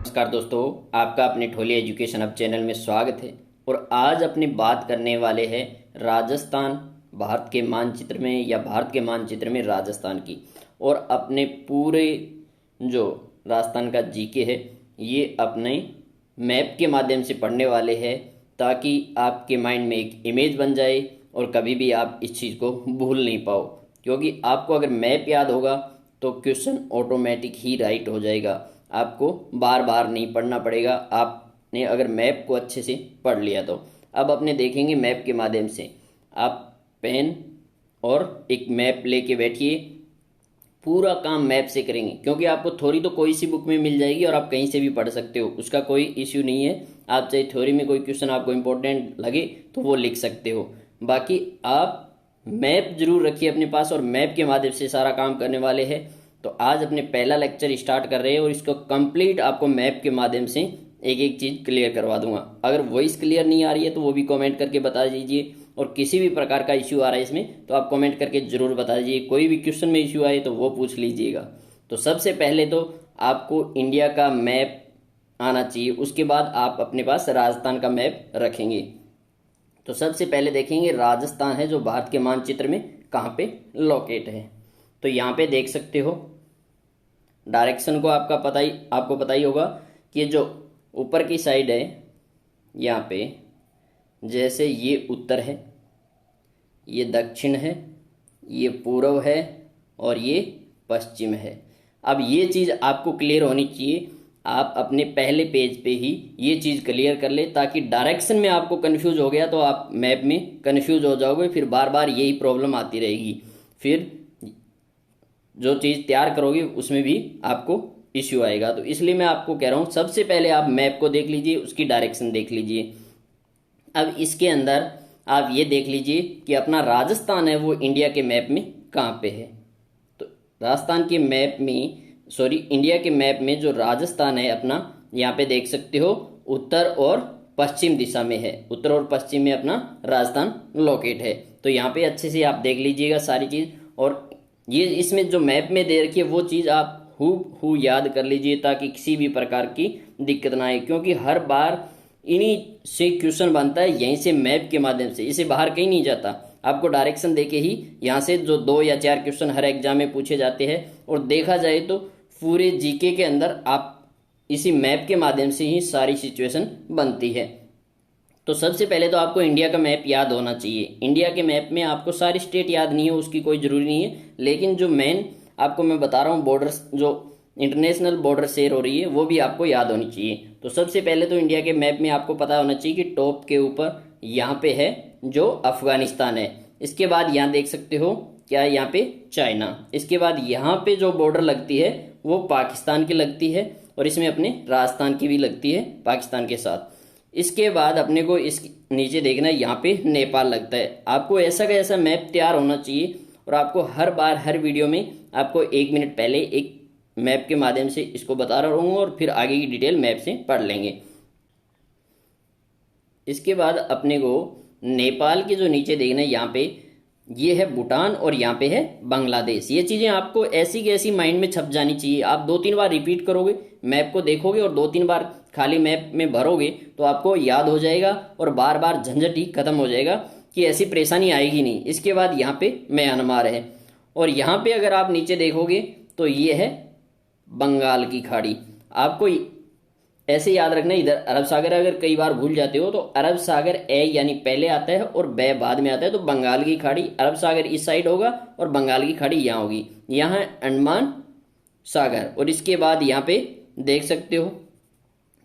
नमस्कार दोस्तों, आपका अपने ठोली एजुकेशन हब चैनल में स्वागत है। और आज अपनी बात करने वाले हैं राजस्थान, भारत के मानचित्र में या भारत के मानचित्र में राजस्थान की। और अपने पूरे जो राजस्थान का जीके है ये अपने मैप के माध्यम से पढ़ने वाले हैं, ताकि आपके माइंड में एक इमेज बन जाए और कभी भी आप इस चीज़ को भूल नहीं पाओ। क्योंकि आपको अगर मैप याद होगा तो क्वेश्चन ऑटोमेटिक ही राइट हो जाएगा, आपको बार बार नहीं पढ़ना पड़ेगा, आपने अगर मैप को अच्छे से पढ़ लिया तो। अब अपने देखेंगे मैप के माध्यम से। आप पेन और एक मैप लेके बैठिए, पूरा काम मैप से करेंगे, क्योंकि आपको थ्योरी तो कोई सी बुक में मिल जाएगी और आप कहीं से भी पढ़ सकते हो, उसका कोई इश्यू नहीं है। आप चाहे थ्योरी में कोई क्वेश्चन आपको इंपॉर्टेंट लगे तो वो लिख सकते हो, बाकी आप मैप जरूर रखिए अपने पास और मैप के माध्यम से सारा काम करने वाले हैं। तो आज अपने पहला लेक्चर स्टार्ट कर रहे हैं और इसको कंप्लीट आपको मैप के माध्यम से एक एक चीज़ क्लियर करवा दूंगा। अगर वॉइस क्लियर नहीं आ रही है तो वो भी कमेंट करके बता दीजिए, और किसी भी प्रकार का इश्यू आ रहा है इसमें तो आप कमेंट करके ज़रूर बता दीजिए। कोई भी क्वेश्चन में इश्यू आए तो वो पूछ लीजिएगा। तो सबसे पहले तो आपको इंडिया का मैप आना चाहिए, उसके बाद आप अपने पास राजस्थान का मैप रखेंगे। तो सबसे पहले देखेंगे राजस्थान है जो भारत के मानचित्र में कहाँ पे लोकेट है। तो यहाँ पे देख सकते हो, डायरेक्शन को आपको पता ही होगा कि जो ऊपर की साइड है यहाँ पे, जैसे ये उत्तर है, ये दक्षिण है, ये पूर्व है और ये पश्चिम है। अब ये चीज़ आपको क्लियर होनी चाहिए। आप अपने पहले पेज पे ही ये चीज़ क्लियर कर ले, ताकि डायरेक्शन में आपको कंफ्यूज हो गया तो आप मैप में कंफ्यूज हो जाओगे, फिर बार बार यही प्रॉब्लम आती रहेगी। फिर जो चीज़ तैयार करोगे उसमें भी आपको इश्यू आएगा। तो इसलिए मैं आपको कह रहा हूँ सबसे पहले आप मैप को देख लीजिए, उसकी डायरेक्शन देख लीजिए। अब इसके अंदर आप ये देख लीजिए कि अपना राजस्थान है वो इंडिया के मैप में कहाँ पे है। तो राजस्थान के मैप में, सॉरी, इंडिया के मैप में जो राजस्थान है अपना, यहाँ पे देख सकते हो उत्तर और पश्चिम दिशा में है। उत्तर और पश्चिम में अपना राजस्थान लोकेट है। तो यहाँ पे अच्छे से आप देख लीजिएगा सारी चीज़, और ये इसमें जो मैप में दे रखी है वो चीज़ आप हू याद कर लीजिए, ताकि किसी भी प्रकार की दिक्कत ना आए। क्योंकि हर बार इन्हीं से क्वेश्चन बनता है, यहीं से मैप के माध्यम से, इसे बाहर कहीं नहीं जाता। आपको डायरेक्शन देके ही यहाँ से जो 2 या 4 क्वेश्चन हर एग्जाम में पूछे जाते हैं। और देखा जाए तो पूरे जीके के अंदर आप इसी मैप के माध्यम से ही सारी सिचुएशन बनती है। तो सबसे पहले तो आपको इंडिया का मैप याद होना चाहिए। इंडिया के मैप में आपको सारी स्टेट याद नहीं है, उसकी कोई ज़रूरी नहीं है, लेकिन जो मेन आपको मैं बता रहा हूँ बॉर्डर्स, जो इंटरनेशनल बॉर्डर शेयर हो रही है वो भी आपको याद होनी चाहिए। तो सबसे पहले तो इंडिया के मैप में आपको पता होना चाहिए कि टॉप के ऊपर यहाँ पे है जो अफगानिस्तान है। इसके बाद यहाँ देख सकते हो क्या, यहाँ पे चाइना। इसके बाद यहाँ पे जो बॉर्डर लगती है वो पाकिस्तान की लगती है, और इसमें अपने राजस्थान की भी लगती है पाकिस्तान के साथ। इसके बाद अपने को इस नीचे देखना है, यहाँ पे नेपाल लगता है। आपको ऐसा का ऐसा मैप तैयार होना चाहिए, और आपको हर बार हर वीडियो में आपको 1 मिनट पहले एक मैप के माध्यम से इसको बता रहा हूँ, और फिर आगे की डिटेल मैप से पढ़ लेंगे। इसके बाद अपने को नेपाल के जो नीचे देखना है, यहाँ पे ये है भूटान और यहाँ पे है बांग्लादेश। ये चीज़ें आपको ऐसी की ऐसी माइंड में छप जानी चाहिए। आप 2-3 बार रिपीट करोगे, मैप को देखोगे और 2-3 बार खाली मैप में भरोगे तो आपको याद हो जाएगा, और बार बार झंझट ही खत्म हो जाएगा कि ऐसी परेशानी आएगी नहीं। इसके बाद यहाँ पे म्यांमार है, और यहाँ पे अगर आप नीचे देखोगे तो ये है बंगाल की खाड़ी। आपको ऐसे याद रखना, इधर अरब सागर अगर कई बार भूल जाते हो तो अरब सागर ए यानी पहले आता है और बे बाद में आता है। तो बंगाल की खाड़ी, अरब सागर इस साइड होगा और बंगाल की खाड़ी यहाँ होगी। यहाँ है अंडमान सागर, और इसके बाद यहाँ पे देख सकते हो,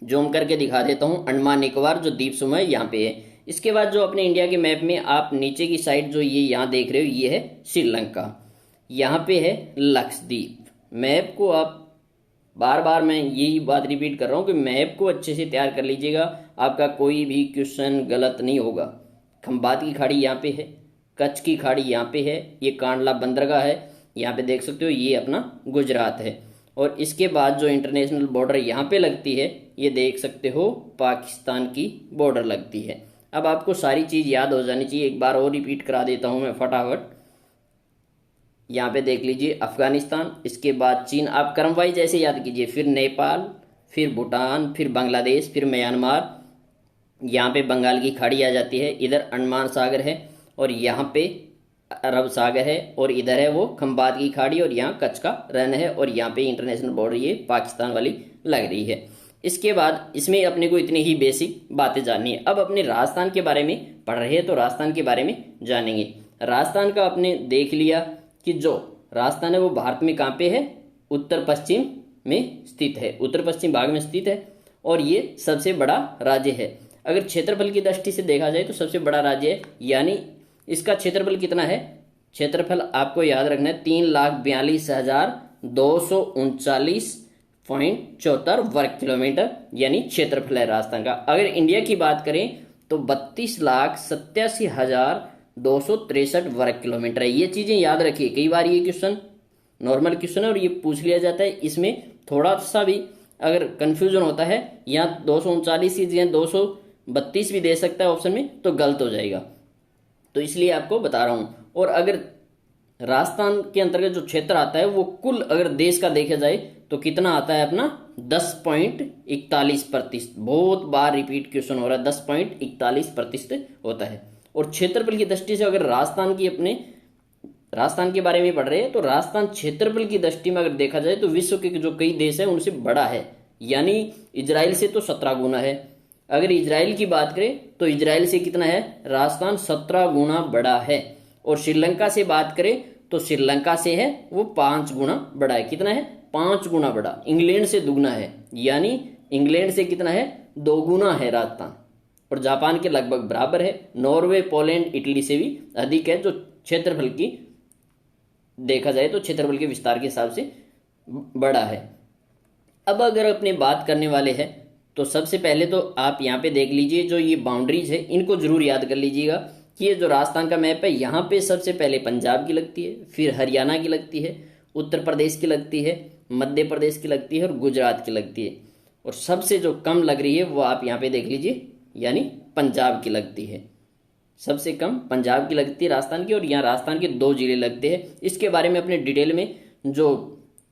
जूम करके दिखा देता हूँ, अंडमान निकोबार जो द्वीप समूह है यहाँ पे है। इसके बाद जो अपने इंडिया के मैप में आप नीचे की साइड जो ये यहाँ देख रहे हो, ये है श्रीलंका, यहाँ पे है लक्षद्वीप। मैप को आप बार बार मैं यही बात रिपीट कर रहा हूँ कि मैप को अच्छे से तैयार कर लीजिएगा, आपका कोई भी क्वेश्चन गलत नहीं होगा। खंबात की खाड़ी यहाँ पे है, कच्छ की खाड़ी यहाँ पे है, ये कांडला बंदरगाह है, यहाँ पे देख सकते हो, ये अपना गुजरात है। और इसके बाद जो इंटरनेशनल बॉर्डर यहाँ पे लगती है, ये देख सकते हो पाकिस्तान की बॉर्डर लगती है। अब आपको सारी चीज़ याद हो जानी चाहिए, एक बार और रिपीट करा देता हूँ मैं फटाफट। यहाँ पे देख लीजिए अफगानिस्तान, इसके बाद चीन, आप क्रम वाइज ऐसे याद कीजिए, फिर नेपाल, फिर भूटान, फिर बांग्लादेश, फिर म्यांमार, यहाँ पे बंगाल की खाड़ी आ जाती है, इधर अंडमान सागर है और यहाँ पे अरब सागर है, और इधर है वो खंबात की खाड़ी और यहाँ कच्छ का रण है, और यहाँ पे इंटरनेशनल बॉर्डर ये पाकिस्तान वाली लग रही है। इसके बाद इसमें अपने को इतनी ही बेसिक बातें जाननी है। अब अपने राजस्थान के बारे में पढ़ रहे हैं तो राजस्थान के बारे में जानेंगे। राजस्थान का आपने देख लिया कि जो राजस्थान है वो भारत में कहाँ पे है, उत्तर पश्चिम में स्थित है, उत्तर पश्चिम भाग में स्थित है, और ये सबसे बड़ा राज्य है। अगर क्षेत्रफल की दृष्टि से देखा जाए तो सबसे बड़ा राज्य है, यानी इसका क्षेत्रफल कितना है, क्षेत्रफल आपको याद रखना है 3,42,239.74 वर्ग किलोमीटर, यानी क्षेत्रफल है राजस्थान का। अगर इंडिया की बात करें तो 32,87,263 वर्ग किलोमीटर है। ये चीजें याद रखिए, कई बार ये क्वेश्चन नॉर्मल क्वेश्चन है और ये पूछ लिया जाता है, इसमें थोड़ा सा भी अगर कंफ्यूजन होता है, या 239 की जगह 232 भी दे सकता है ऑप्शन में, तो गलत हो जाएगा, तो इसलिए आपको बता रहा हूं। और अगर राजस्थान के अंतर्गत जो क्षेत्र आता है वो कुल अगर देश का देखा जाए तो कितना आता है अपना, 10.41%। बहुत बार रिपीट क्वेश्चन हो रहा है, 10.41% होता है। और क्षेत्रफल की दृष्टि से अगर राजस्थान के बारे में पढ़ रहे हैं तो राजस्थान क्षेत्रफल की दृष्टि में अगर देखा जाए तो विश्व के जो कई देश है उनसे बड़ा है, यानी इजराइल से तो 17 गुना है। अगर इजराइल की बात करें तो इजराइल से कितना है, राजस्थान 17 गुना बड़ा है। और श्रीलंका से बात करें तो श्रीलंका से है वो 5 गुना बड़ा है। कितना है, 5 गुना बड़ा। इंग्लैंड से दुगना है, यानी इंग्लैंड से कितना है, 2 गुना है राजस्थान। और जापान के लगभग बराबर है। नॉर्वे, पोलैंड, इटली से भी अधिक है, जो क्षेत्रफल की देखा जाए तो क्षेत्रफल के विस्तार के हिसाब से बड़ा है। अब अगर अपने बात करने वाले हैं तो सबसे पहले तो आप यहाँ पे देख लीजिए, जो ये बाउंड्रीज है इनको जरूर याद कर लीजिएगा कि ये जो राजस्थान का मैप है, यहाँ पे सबसे पहले पंजाब की लगती है, फिर हरियाणा की लगती है, उत्तर प्रदेश की लगती है, मध्य प्रदेश की लगती है और गुजरात की लगती है। और सबसे जो कम लग रही है वो आप यहाँ पे देख लीजिए, यानी पंजाब की लगती है। सबसे कम पंजाब की लगती है राजस्थान की, और यहाँ राजस्थान के 2 जिले लगते हैं। इसके बारे में अपने डिटेल में जो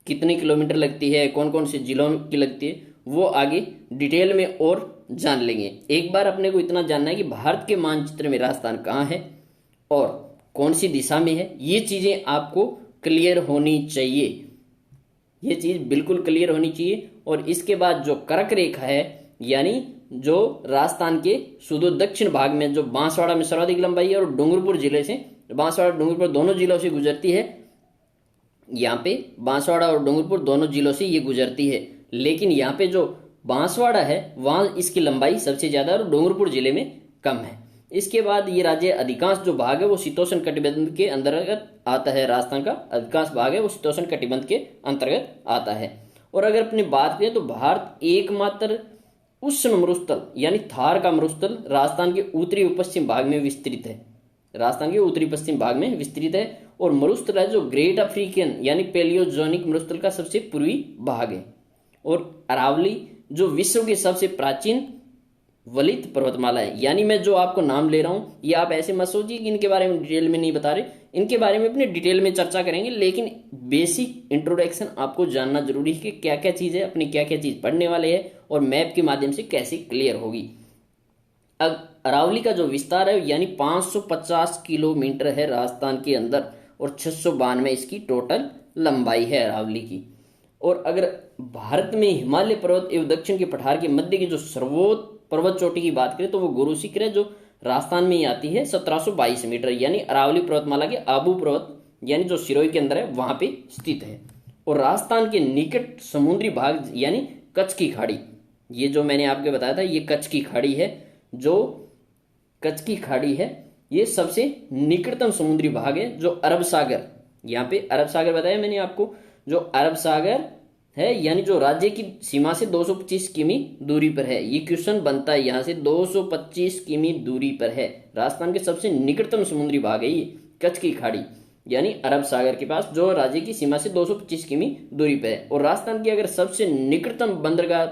कितने किलोमीटर लगती है, कौन कौन से जिलों की लगती है, वो आगे डिटेल में और जान लेंगे। एक बार अपने को इतना जानना है कि भारत के मानचित्र में राजस्थान कहाँ है और कौन सी दिशा में है। ये चीजें आपको क्लियर होनी चाहिए, ये चीज बिल्कुल क्लियर होनी चाहिए। और इसके बाद जो कर्क रेखा है, यानी जो राजस्थान के सुदूर दक्षिण भाग में जो बांसवाड़ा में सर्वाधिक लंबाई है और डूंगरपुर जिले से, बांसवाड़ा डूंगरपुर दोनों जिलों से गुजरती है। यहाँ पे बांसवाड़ा और डूंगरपुर दोनों जिलों से ये गुजरती है, लेकिन यहाँ पे जो बांसवाड़ा है वहां इसकी लंबाई सबसे ज्यादा और डूंगरपुर जिले में कम है। इसके बाद ये राज्य अधिकांश जो भाग है वो शीतोष्ण कटिबंध के अंतर्गत आता है। राजस्थान का अधिकांश भाग है वो शीतोष्ण कटिबंध के अंतर्गत आता है। और अगर अपनी बात करें तो भारत एकमात्र उष्ण मरुस्थल यानी थार का मरुस्थल राजस्थान के उत्तरी पश्चिम भाग में विस्तृत है। राजस्थान के उत्तरी पश्चिम भाग में विस्तृत है। और मरुस्थल है जो ग्रेट अफ्रीकन यानी पेलियोजोनिक मरुस्थल का सबसे पूर्वी भाग है। और अरावली जो विश्व की सबसे प्राचीन वलित पर्वतमाला है। यानी मैं जो आपको नाम ले रहा हूं ये आप ऐसे मत सोचिए कि इनके बारे में डिटेल में नहीं बता रहे, इनके बारे में अपने डिटेल में चर्चा करेंगे, लेकिन बेसिक इंट्रोडक्शन आपको जानना जरूरी है कि क्या क्या चीज है, अपनी क्या क्या चीज पढ़ने वाले हैं और मैप के माध्यम से कैसे क्लियर होगी। अब अरावली का जो विस्तार है यानी 550 किलोमीटर है राजस्थान के अंदर और 692 इसकी टोटल लंबाई है अरावली की। और अगर भारत में हिमालय पर्वत एवं दक्षिण के पठार के मध्य की जो सर्वोच्च पर्वत चोटी की बात करें तो वो गुरु शिखर है, जो राजस्थान में ही आती है 1722 मीटर, यानी अरावली पर्वतमाला के आबू पर्वत यानी जो सिरोही के अंदर है वहां पे स्थित है। और राजस्थान के निकट समुद्री भाग यानी कच्छ की खाड़ी, ये जो मैंने आपको बताया था ये कच्छ की खाड़ी है, जो कच्छ की खाड़ी है ये सबसे निकटतम समुद्री भाग है। जो अरब सागर, यहाँ पे अरब सागर बताया मैंने आपको, जो अरब सागर है यानी जो राज्य की सीमा से 225 किमी दूरी पर है। ये क्वेश्चन बनता है यहाँ से, 225 किमी दूरी पर है। राजस्थान के सबसे निकटतम समुद्री भाग है ये कच्छ की खाड़ी यानी अरब सागर के पास, जो राज्य की सीमा से 225 किमी दूरी पर है। और राजस्थान की अगर सबसे निकटतम बंदरगाह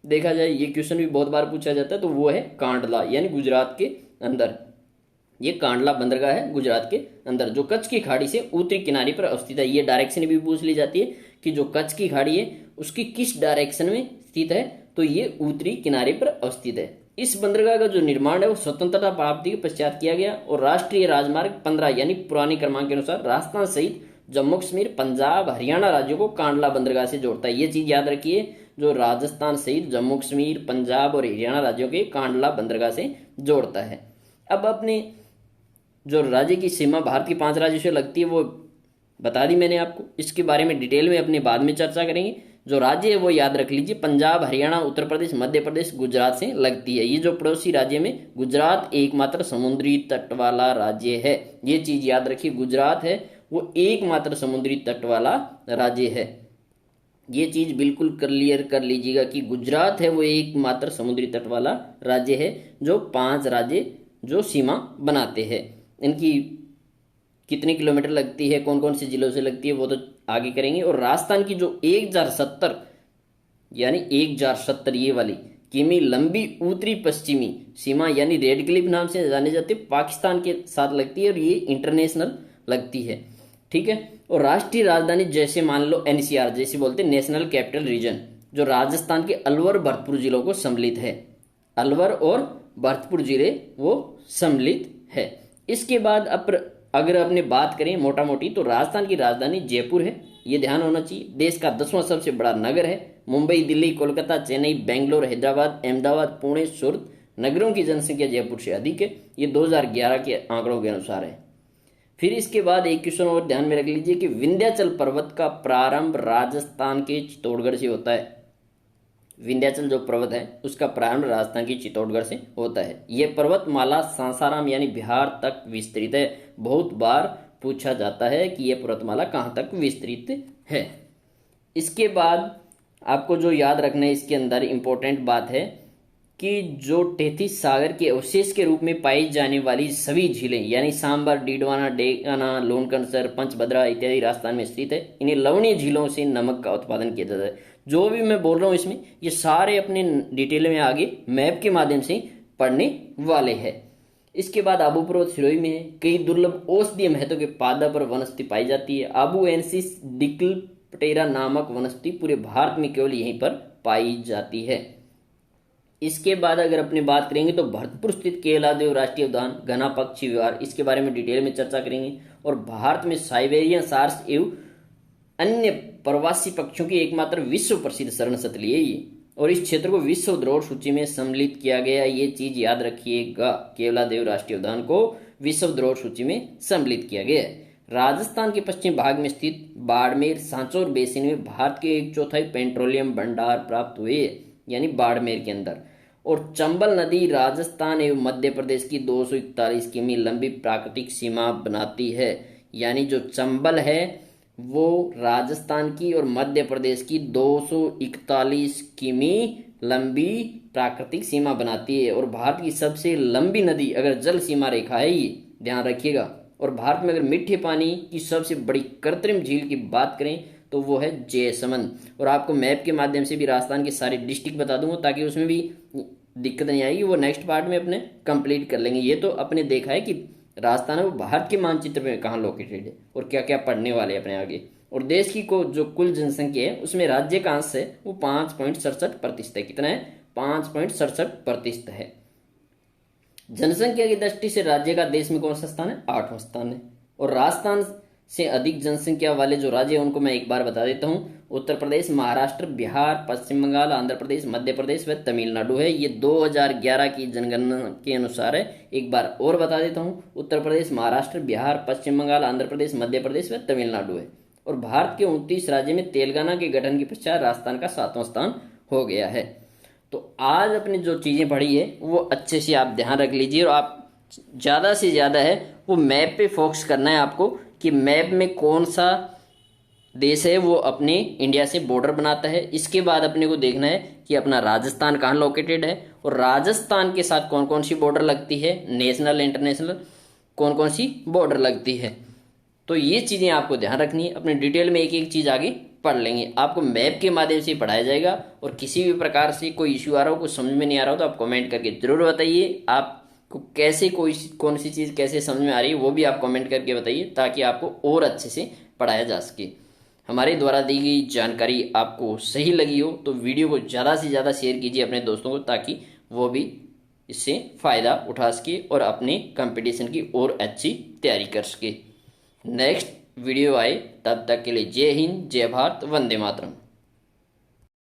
देखा जाए, ये क्वेश्चन भी बहुत बार पूछा जाता है, तो वो है कांडला यानी गुजरात के अंदर। ये कांडला बंदरगाह है गुजरात के अंदर, जो कच्छ की खाड़ी से उत्तरी किनारे पर अवस्थित है। ये डायरेक्शन भी पूछ ली जाती है कि जो कच्छ की खाड़ी है उसकी किस डायरेक्शन में स्थित है, तो ये उत्तरी किनारे पर अवस्थित है। इस बंदरगाह का जो निर्माण है वो स्वतंत्रता प्राप्ति के पश्चात किया गया और राष्ट्रीय राजमार्ग 15 यानी पुरानी क्रमांक के अनुसार राजस्थान सहित जम्मू कश्मीर, पंजाब, हरियाणा राज्यों को कांडला बंदरगाह से जोड़ता है। ये चीज याद रखिए, जो राजस्थान सहित जम्मू कश्मीर, पंजाब और हरियाणा राज्यों के कांडला बंदरगाह से जोड़ता है। अब अपने जो राज्य की सीमा भारत के 5 राज्यों से लगती है वो बता दी मैंने आपको, इसके बारे में डिटेल में अपने बाद में चर्चा करेंगे। जो राज्य है वो याद रख लीजिए, पंजाब, हरियाणा, उत्तर प्रदेश, मध्य प्रदेश, गुजरात से लगती है। ये जो पड़ोसी राज्य में गुजरात एकमात्र समुद्री तट वाला राज्य है, ये चीज याद रखिए, गुजरात है वो एकमात्र समुद्री तट वाला राज्य है। ये चीज बिल्कुल क्लियर कर लीजिएगा कि गुजरात है वो एकमात्र समुद्री तट वाला राज्य है। जो 5 राज्य जो सीमा बनाते हैं, इनकी कितने किलोमीटर लगती है, कौन कौन से जिलों से लगती है, वो तो आगे करेंगे। और राजस्थान की जो 1070 यानी 1070 ये वाली किमी लंबी उत्तरी पश्चिमी सीमा यानी रेड क्लिफ नाम से जाने जाते पाकिस्तान के साथ लगती है और ये इंटरनेशनल लगती है, ठीक है। और राष्ट्रीय राजधानी जैसे मान लो एनसीआर जैसे बोलते हैं, नेशनल कैपिटल रीजन, जो राजस्थान के अलवर भरतपुर जिलों को सम्मिलित है। अलवर और भरतपुर जिले वो सम्मिलित है। इसके बाद अगर अपने बात करें मोटा मोटी, तो राजस्थान की राजधानी जयपुर है, ये ध्यान होना चाहिए। देश का 10वां सबसे बड़ा नगर है। मुंबई, दिल्ली, कोलकाता, चेन्नई, बेंगलोर, हैदराबाद, अहमदाबाद, पुणे, सूरत नगरों की जनसंख्या जयपुर से अधिक है। ये 2011 के आंकड़ों के अनुसार है। फिर इसके बाद एक क्वेश्चन और ध्यान में रख लीजिए कि विंध्याचल पर्वत का प्रारंभ राजस्थान के चित्तौड़गढ़ से होता है। विंध्याचल जो पर्वत है उसका प्रारंभ राजस्थान की चित्तौड़गढ़ से होता है। यह पर्वतमाला सासाराम यानी बिहार तक विस्तृत है। बहुत बार पूछा जाता है कि यह पर्वतमाला कहाँ तक विस्तृत है। इसके बाद आपको जो याद रखना है, इसके अंदर इंपॉर्टेंट बात है कि जो टेथिस सागर के अवशेष के रूप में पाई जाने वाली सभी झीलें यानी सांबर, डीडवाना, डेगाना, लोनकनसर, पंचभद्रा इत्यादि राजस्थान में स्थित है। इन्हें लवणीय झीलों से नमक का उत्पादन किया जाता है। जो भी मैं बोल रहा हूँ इसमें ये सारे अपने डिटेल में आगे मैप के माध्यम से पढ़ने वाले हैं। इसके बाद आबू पर्वत सिरोही में है। कई दुर्लभ औषधीय महत्व के पादप और वनस्पति पाई जाती है। आबू एनसिस डिक्लपटेरा नामक वनस्पति पूरे भारत में केवल यहीं पर पाई जाती है। इसके बाद अगर अपनी बात करेंगे तो भरतपुर स्थित केवलादेव राष्ट्रीय उद्यान, घना पक्षी विहार, इसके बारे में डिटेल में चर्चा करेंगे। और भारत में साइबेरियन सार्स एवं अन्य प्रवासी पक्षियों की एकमात्र विश्व प्रसिद्ध शरण स्थली है ये, और इस क्षेत्र को विश्व धरोहर सूची में सम्मिलित किया गया। ये चीज याद रखिएगा, केवलादेव राष्ट्रीय उद्यान को विश्व धरोहर सूची में सम्मिलित किया गया है। राजस्थान के पश्चिम भाग में स्थित बाड़मेर सांचौर बेसिन में भारत के 1/4 पेट्रोलियम भंडार प्राप्त हुए, यानी बाड़मेर के अंदर। और चंबल नदी राजस्थान एवं मध्य प्रदेश की 241 किमी लंबी प्राकृतिक सीमा बनाती है। यानी जो चंबल है वो राजस्थान की और मध्य प्रदेश की 241 किमी लंबी प्राकृतिक सीमा बनाती है। और भारत की सबसे लंबी नदी अगर जल सीमा रेखा है, ये ध्यान रखिएगा। और भारत में अगर मीठे पानी की सबसे बड़ी कृत्रिम झील की बात करें तो वो है जयसमंद। और आपको मैप के माध्यम से भी राजस्थान के सारे डिस्ट्रिक्ट बता दूंगा ताकि उसमें भी दिक्कत नहीं आएगी, वो नेक्स्ट पार्ट में अपने कंप्लीट कर लेंगे। ये तो अपने देखा है कि राजस्थान है वो भारत के मानचित्र में कहाँ लोकेटेड है और क्या क्या पढ़ने वाले अपने आगे। और देश की जो कुल जनसंख्या है उसमें राज्य का अंश है वो 5.67% है। कितना है? 5.67% है। जनसंख्या की दृष्टि से राज्य का देश में कौन सा स्थान है? 8वां स्थान है। और राजस्थान से अधिक जनसंख्या वाले जो राज्य है उनको मैं एक बार बता देता हूँ। उत्तर प्रदेश, महाराष्ट्र, बिहार, पश्चिम बंगाल, आंध्र प्रदेश, मध्य प्रदेश व तमिलनाडु है। ये 2011 की जनगणना के अनुसार है। एक बार और बता देता हूँ, उत्तर प्रदेश, महाराष्ट्र, बिहार, पश्चिम बंगाल, आंध्र प्रदेश, मध्य प्रदेश व तमिलनाडु है। और भारत के 29 राज्य में तेलंगाना के गठन के पश्चात राजस्थान का 7वां स्थान हो गया है। तो आज अपनी जो चीजें पढ़ी है वो अच्छे से आप ध्यान रख लीजिए और आप ज्यादा से ज्यादा है वो मैप पे फोकस करना है आपको कि मैप में कौन सा देश है वो अपने इंडिया से बॉर्डर बनाता है। इसके बाद अपने को देखना है कि अपना राजस्थान कहाँ लोकेटेड है और राजस्थान के साथ कौन कौन सी बॉर्डर लगती है, नेशनल इंटरनेशनल कौन कौन सी बॉर्डर लगती है। तो ये चीजें आपको ध्यान रखनी है। अपने डिटेल में एक एक चीज आगे पढ़ लेंगे। आपको मैप के माध्यम से पढ़ाया जाएगा और किसी भी प्रकार से कोई इश्यू आ रहा हो, कुछ समझ में नहीं आ रहा हो तो आप कमेंट करके जरूर बताइए। आपको कैसे कौन सी चीज कैसे समझ में आ रही है वो भी आप कमेंट करके बताइए ताकि आपको और अच्छे से पढ़ाया जा सके। हमारे द्वारा दी गई जानकारी आपको सही लगी हो तो वीडियो को ज़्यादा से ज़्यादा शेयर कीजिए अपने दोस्तों को, ताकि वो भी इससे फ़ायदा उठा सके और अपने कंपटीशन की और अच्छी तैयारी कर सके। नेक्स्ट वीडियो आए, तब तक के लिए जय हिंद, जय भारत, वंदे मातरम।